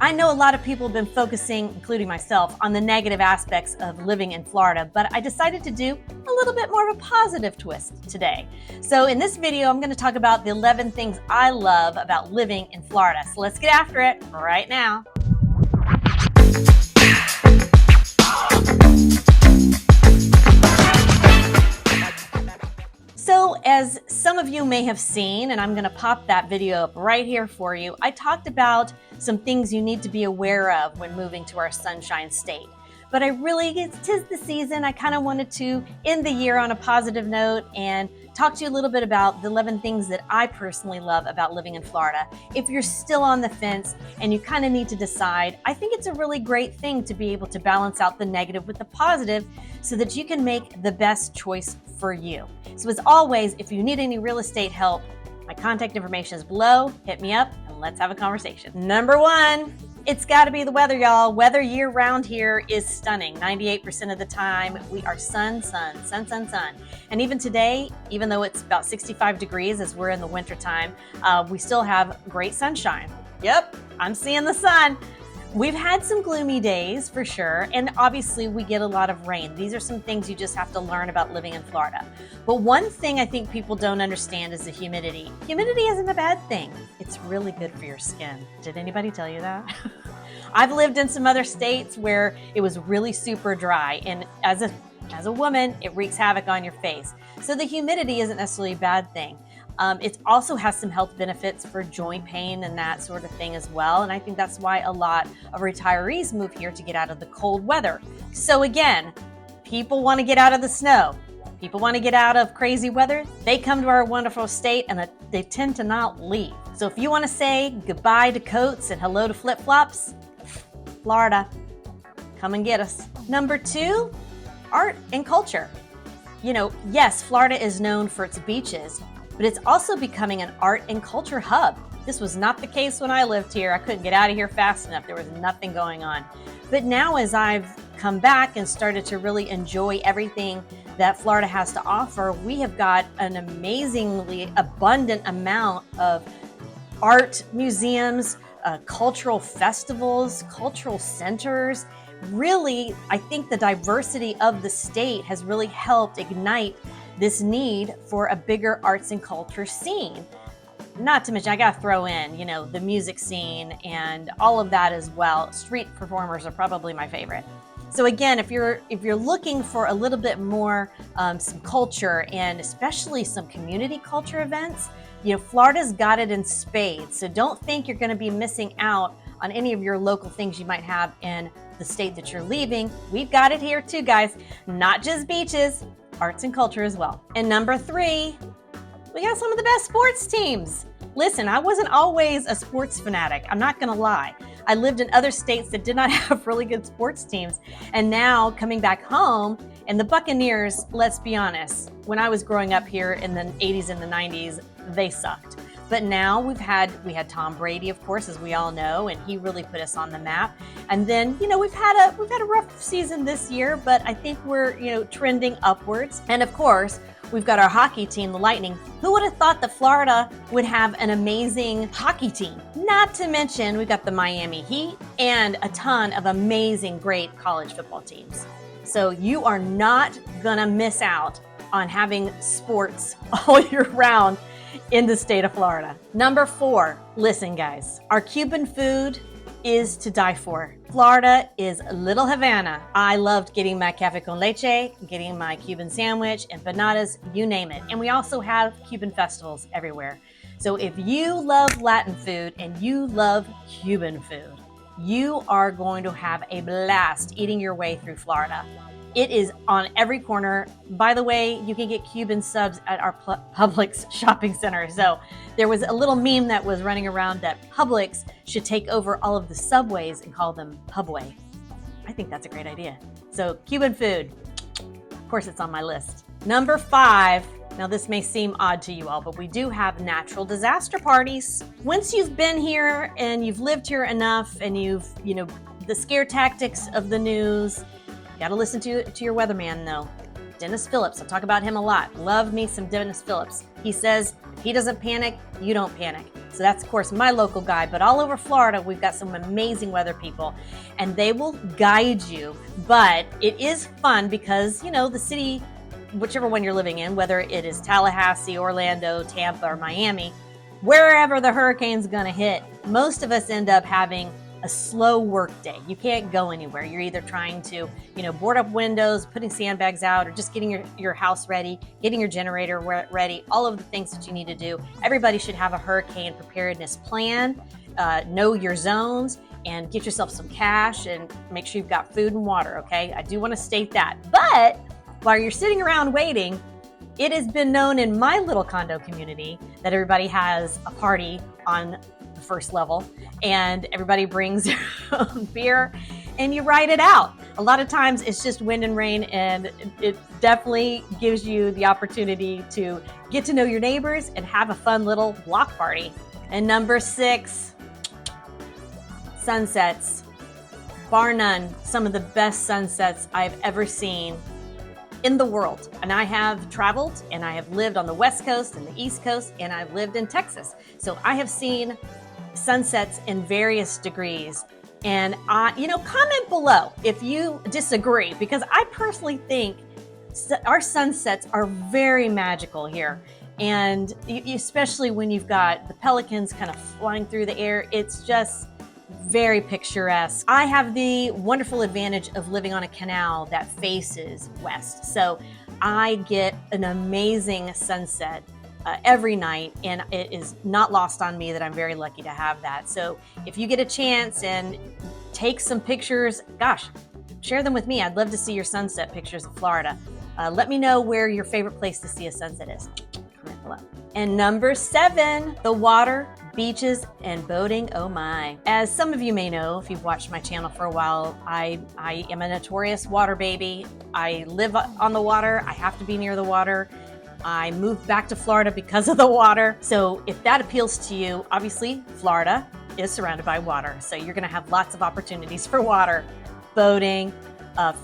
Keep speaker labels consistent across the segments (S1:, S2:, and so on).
S1: I know a lot of people have been focusing, including myself, on the negative aspects of living in Florida, but I decided to do a little bit more of a positive twist today. So in this video, I'm going to talk about the 11 things I love about living in Florida. So let's get after it right now. So as some of you may have seen, and I'm going to pop that video up right here for you, I talked about some things you need to be aware of when moving to our Sunshine State. But tis the season, I kind of wanted to end the year on a positive note and talk to you a little bit about the 11 things that I personally love about living in Florida. If you're still on the fence and you kind of need to decide, I think it's a really great thing to be able to balance out the negative with the positive so that you can make the best choice for you. So as always, if you need any real estate help, my contact information is below. Hit me up and let's have a conversation. Number one, it's got to be the weather, y'all. Weather year round here is stunning. 98% of the time, we are sun. And even today, even though it's about 65 degrees as we're in the winter time, we still have great sunshine. Yep, I'm seeing the sun. We've had some gloomy days for sure, and obviously we get a lot of rain. These are some things you just have to learn about living in Florida. But one thing I think people don't understand is the humidity. Humidity isn't a bad thing. It's really good for your skin. Did anybody tell you that? I've lived in some other states where it was really super dry, and as a woman, it wreaks havoc on your face. So the humidity isn't necessarily a bad thing. It also has some health benefits for joint pain and that sort of thing as well. And I think that's why a lot of retirees move here to get out of the cold weather. So again, people want to get out of the snow. People want to get out of crazy weather. They come to our wonderful state and they tend to not leave. So if you want to say goodbye to coats and hello to flip-flops, Florida, come and get us. Number two, art and culture. You know, yes, Florida is known for its beaches, but it's also becoming an art and culture hub. This was not the case when I lived here. I couldn't get out of here fast enough. There was nothing going on. But now as I've come back and started to really enjoy everything that Florida has to offer, we have got an amazingly abundant amount of art museums, cultural festivals, cultural centers. Really, I think the diversity of the state has really helped ignite this need for a bigger arts and culture scene. Not to mention, I gotta throw in, the music scene and all of that as well. Street performers are probably my favorite. So again, if you're looking for a little bit more some culture and especially some community culture events, Florida's got it in spades. So don't think you're gonna be missing out on any of your local things you might have in the state that you're leaving. We've got it here too, guys. Not just beaches, arts and culture as well. And number three, we got some of the best sports teams. Listen, I wasn't always a sports fanatic. I'm not gonna lie. I lived in other states that did not have really good sports teams. And now coming back home, and the Buccaneers, let's be honest, when I was growing up here in the 80s and the 90s, they sucked. But now we had Tom Brady, of course, as we all know, and he really put us on the map. And then, we've had a rough season this year, but I think we're, trending upwards. And of course, we've got our hockey team, the Lightning. Who would have thought that Florida would have an amazing hockey team? Not to mention, we've got the Miami Heat and a ton of amazing, great college football teams. So you are not gonna miss out on having sports all year round in the state of Florida. Number four, listen guys, our Cuban food is to die for. Florida is Little Havana. I loved getting my cafe con leche, getting my Cuban sandwich, empanadas, you name it. And we also have Cuban festivals everywhere. So if you love Latin food and you love Cuban food, you are going to have a blast eating your way through Florida. It is on every corner. By the way, you can get Cuban subs at our Publix shopping center. So there was a little meme that was running around that Publix should take over all of the subways and call them Pubway. I think that's a great idea. So Cuban food, of course it's on my list. Number five, now this may seem odd to you all, but we do have natural disaster parties. Once you've been here and you've lived here enough and you've, the scare tactics of the news, got to listen to your weatherman though. Dennis Phillips, I'll talk about him a lot. Love me some Dennis Phillips. He says, if he doesn't panic, you don't panic. So that's, of course, my local guide. But all over Florida, we've got some amazing weather people, and they will guide you. But it is fun because, you know, the city, whichever one you're living in, whether it is Tallahassee, Orlando, Tampa, or Miami, wherever the hurricane's going to hit, most of us end up having a slow work day. You can't go anywhere. You're either trying to, you know, board up windows, putting sandbags out, or just getting your house ready, getting your generator ready, all of the things that you need to do. Everybody should have a hurricane preparedness plan, know your zones, and get yourself some cash and make sure you've got food and water, okay? I do want to state that. But while you're sitting around waiting, it has been known in my little condo community that everybody has a party on the first level, and everybody brings their own beer and you ride it out. A lot of times it's just wind and rain, and it definitely gives you the opportunity to get to know your neighbors and have a fun little block party. And number 6, sunsets. Bar none, some of the best sunsets I've ever seen in the world. And I have traveled, and I have lived on the West Coast and the East Coast, and I've lived in Texas. So I have seen sunsets in various degrees. And comment below if you disagree, because I personally think our sunsets are very magical here. And especially when you've got the pelicans kind of flying through the air, it's just very picturesque. I have the wonderful advantage of living on a canal that faces west. So I get an amazing sunset every night, and it is not lost on me that I'm very lucky to have that. So if you get a chance and take some pictures, gosh, share them with me. I'd love to see your sunset pictures of Florida. Let me know where your favorite place to see a sunset is. Comment below. And number 7, the water, beaches, and boating. Oh my. As some of you may know, if you've watched my channel for a while, I am a notorious water baby. I live on the water. I have to be near the water. I moved back to Florida because of the water. So if that appeals to you, obviously Florida is surrounded by water. So you're gonna have lots of opportunities for water, boating,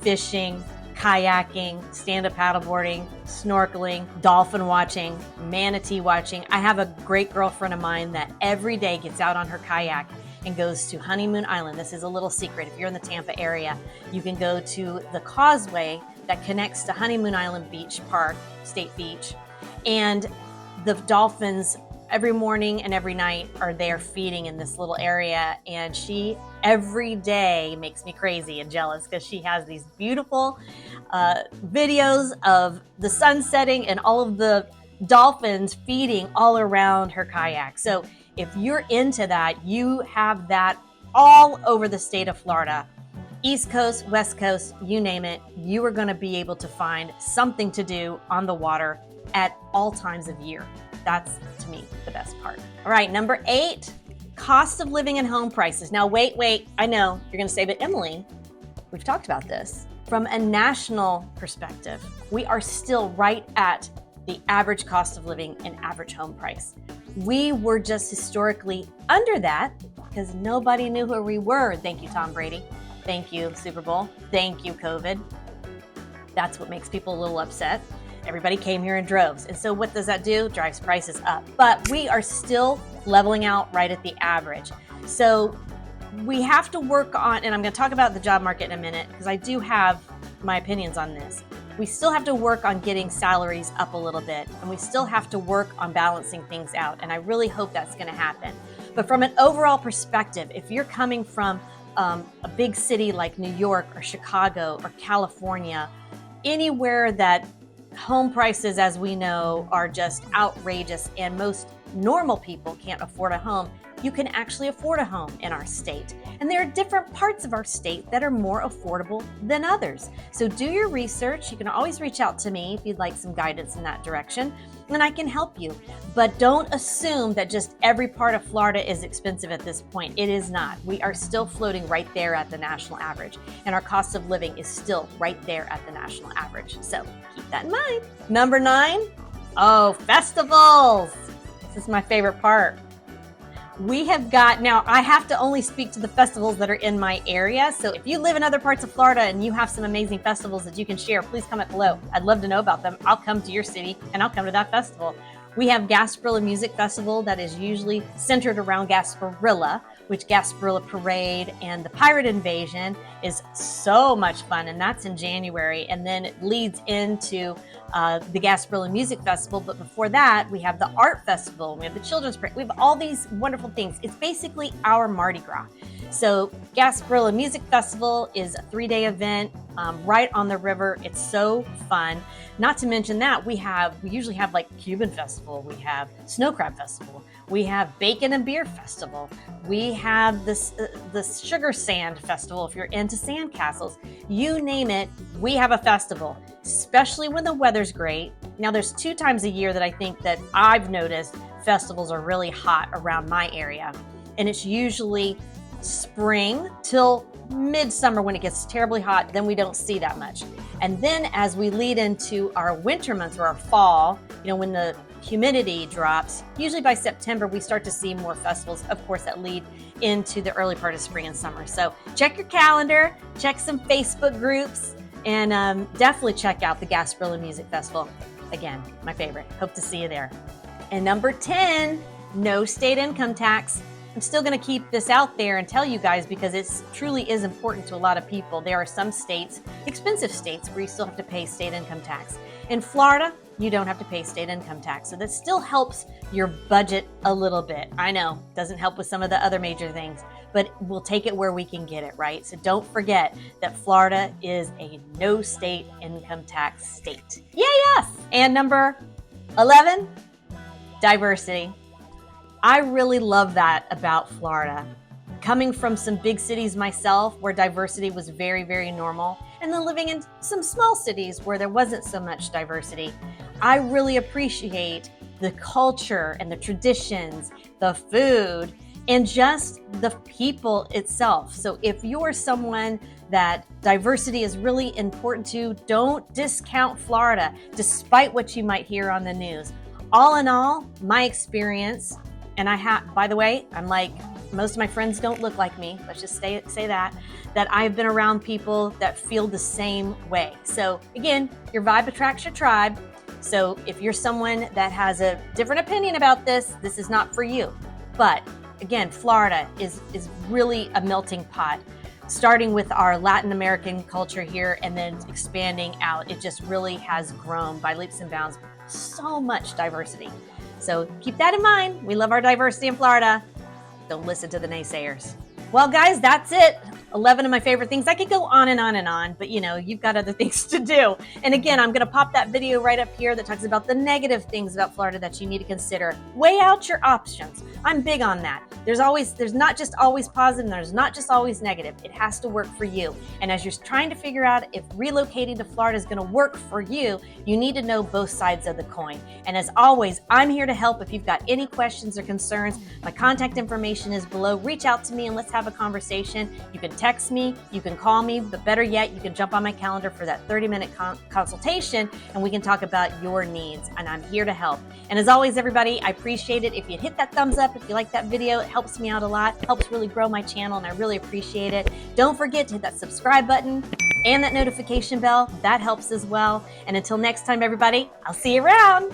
S1: fishing, kayaking, stand-up paddleboarding, snorkeling, dolphin watching, manatee watching. I have a great girlfriend of mine that every day gets out on her kayak and goes to Honeymoon Island. This is a little secret. If you're in the Tampa area, you can go to the causeway that connects to Honeymoon Island Beach Park, State Beach, and the dolphins every morning and every night are there feeding in this little area, and she every day makes me crazy and jealous because she has these beautiful videos of the sun setting and all of the dolphins feeding all around her kayak. So if you're into that, you have that all over the state of Florida. East Coast, West Coast, you name it, you are going to be able to find something to do on the water at all times of year. That's, to me, the best part. All right, number 8, cost of living and home prices. Now, wait, I know you're going to say, but Emily, we've talked about this. From a national perspective, we are still right at the average cost of living and average home price. We were just historically under that because nobody knew who we were. Thank you, Tom Brady. Thank you, Super Bowl. Thank you, COVID. That's what makes people a little upset. Everybody came here in droves. And so what does that do? Drives prices up. But we are still leveling out right at the average. So we have to work on, and I'm going to talk about the job market in a minute because I do have my opinions on this. We still have to work on getting salaries up a little bit, and we still have to work on balancing things out. And I really hope that's going to happen. But from an overall perspective, if you're coming from a big city like New York or Chicago or California, anywhere that home prices, as we know, are just outrageous and most normal people can't afford a home, you can actually afford a home in our state. And there are different parts of our state that are more affordable than others. So do your research. You can always reach out to me if you'd like some guidance in that direction, and I can help you. But don't assume that just every part of Florida is expensive at this point. It is not. We are still floating right there at the national average, and our cost of living is still right there at the national average. So keep that in mind. Number 9, festivals. This is my favorite part. We have got, now I have to only speak to the festivals that are in my area. So if you live in other parts of Florida and you have some amazing festivals that you can share, please comment below. I'd love to know about them. I'll come to your city and I'll come to that festival. We have Gasparilla Music Festival that is usually centered around Gasparilla, which Gasparilla Parade and the Pirate Invasion is so much fun, and that's in January, and then it leads into the Gasparilla Music Festival. But before that, we have the Art Festival, we have the Children's Parade, we have all these wonderful things. It's basically our Mardi Gras. So Gasparilla Music Festival is a 3-day event right on the river. It's so fun. Not to mention that we usually have like Cuban Festival, we have Snow Crab Festival, we have Bacon and Beer Festival, we have the Sugar Sand Festival if you're into sand castles. You name it, we have a festival, especially when the weather's great. Now there's 2 times a year that I think that I've noticed festivals are really hot around my area, and it's usually spring till midsummer when it gets terribly hot. Then we don't see that much. And then as we lead into our winter months or our fall, when the humidity drops, usually by September, we start to see more festivals, of course, that lead into the early part of spring and summer. So check your calendar, check some Facebook groups, and definitely check out the Gasparilla Music Festival. Again, my favorite. Hope to see you there. And number 10, no state income tax. I'm still going to keep this out there and tell you guys because it truly is important to a lot of people. There are some states, expensive states, where you still have to pay state income tax. In Florida, you don't have to pay state income tax. So that still helps your budget a little bit. I know, doesn't help with some of the other major things, but we'll take it where we can get it, right? So don't forget that Florida is a no state income tax state. Yeah, yes. And number 11, diversity. I really love that about Florida. Coming from some big cities myself where diversity was very, very normal, and then living in some small cities where there wasn't so much diversity, I really appreciate the culture and the traditions, the food, and just the people itself. So if you're someone that diversity is really important to, don't discount Florida, despite what you might hear on the news. All in all, my experience, and by the way, I'm like, most of my friends don't look like me. Let's just say that I've been around people that feel the same way. So again, your vibe attracts your tribe. So if you're someone that has a different opinion about this, this is not for you. But again, Florida is really a melting pot, starting with our Latin American culture here and then expanding out. It just really has grown by leaps and bounds. So much diversity. So keep that in mind. We love our diversity in Florida. Don't listen to the naysayers. Well, guys, that's it. 11 of my favorite things. I could go on and on and on, but you've got other things to do. And again, I'm going to pop that video right up here that talks about the negative things about Florida that you need to consider. Weigh out your options. I'm big on that. There's not just always positive, and there's not just always negative. It has to work for you. And as you're trying to figure out if relocating to Florida is going to work for you, you need to know both sides of the coin. And as always, I'm here to help. If you've got any questions or concerns, my contact information is below. Reach out to me and let's have a conversation. You can text me, you can call me, but better yet, you can jump on my calendar for that 30-minute consultation and we can talk about your needs. And I'm here to help. And as always, everybody, I appreciate it if you hit that thumbs up, if you like that video. It helps me out a lot, helps really grow my channel, and I really appreciate it. Don't forget to hit that subscribe button and that notification bell. That helps as well. And until next time, everybody, I'll see you around.